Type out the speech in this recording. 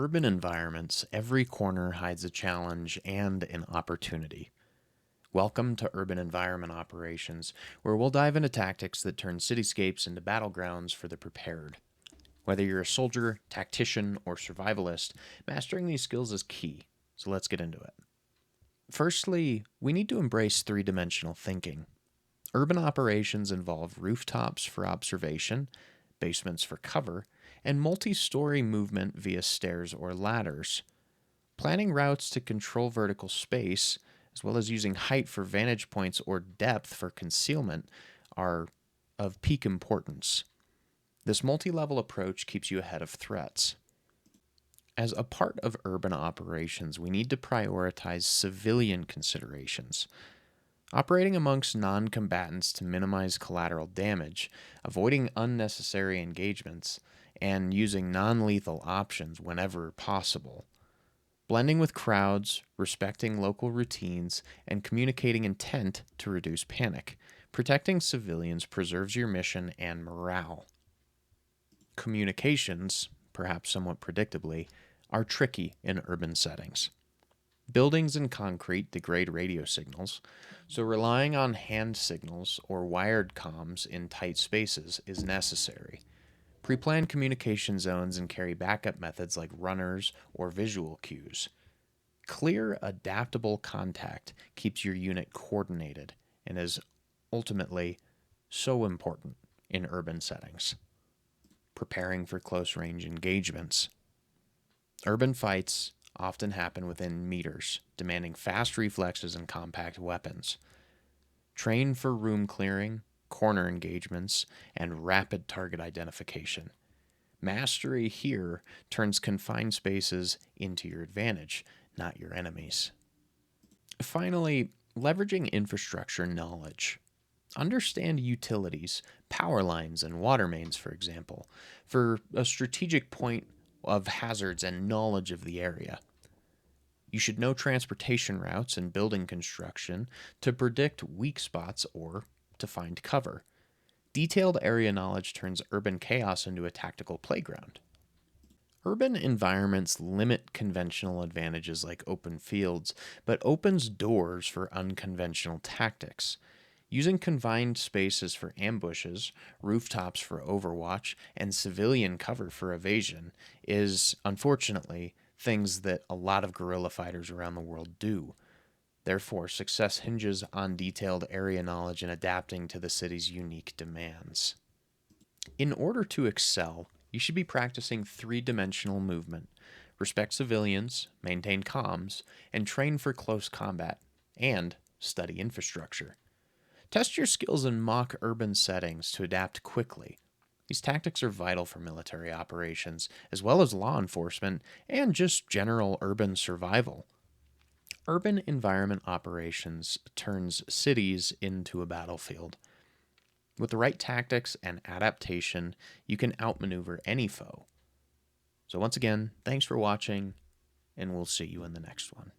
urban environments, every corner hides a challenge and an opportunity. Welcome to Urban Environment Operations, where we'll dive into tactics that turn cityscapes into battlegrounds for the prepared. Whether you're a soldier, tactician, or survivalist, mastering these skills is key, so let's get into it. Firstly, we need to embrace three-dimensional thinking. Urban operations involve rooftops for observation, basements for cover, and multi-story movement via stairs or ladders. Planning routes to control vertical space, as well as using height for vantage points or depth for concealment, are of peak importance. This multi-level approach keeps you ahead of threats. As a part of urban operations, we need to prioritize civilian considerations. Operating amongst non-combatants to minimize collateral damage, avoiding unnecessary engagements, and using non-lethal options whenever possible. Blending with crowds, respecting local routines, and communicating intent to reduce panic. Protecting civilians preserves your mission and morale. Communications, perhaps somewhat predictably, are tricky in urban settings. Buildings and concrete degrade radio signals, so relying on hand signals or wired comms in tight spaces is necessary. Pre-plan communication zones and carry backup methods like runners or visual cues. Clear, adaptable contact keeps your unit coordinated and is ultimately so important in urban settings. Preparing for close-range engagements. Urban fights often happen within meters, demanding fast reflexes and compact weapons. Train for room clearing, corner engagements, and rapid target identification. Mastery here turns confined spaces into your advantage, not your enemies. Finally, leveraging infrastructure knowledge. Understand utilities, power lines, and water mains, for example, for a strategic point of hazards and knowledge of the area. You should know transportation routes and building construction to predict weak spots or to find cover. Detailed area knowledge turns urban chaos into a tactical playground. Urban environments limit conventional advantages like open fields, but opens doors for unconventional tactics. Using confined spaces for ambushes, rooftops for overwatch, and civilian cover for evasion is, unfortunately, things that a lot of guerrilla fighters around the world do. Therefore, success hinges on detailed area knowledge and adapting to the city's unique demands. In order to excel, you should be practicing three-dimensional movement, respect civilians, maintain comms, and train for close combat, and study infrastructure. Test your skills in mock urban settings to adapt quickly. These tactics are vital for military operations, as well as law enforcement and just general urban survival. Urban environment operations turns cities into a battlefield. With the right tactics and adaptation, you can outmaneuver any foe. So once again, thanks for watching, and we'll see you in the next one.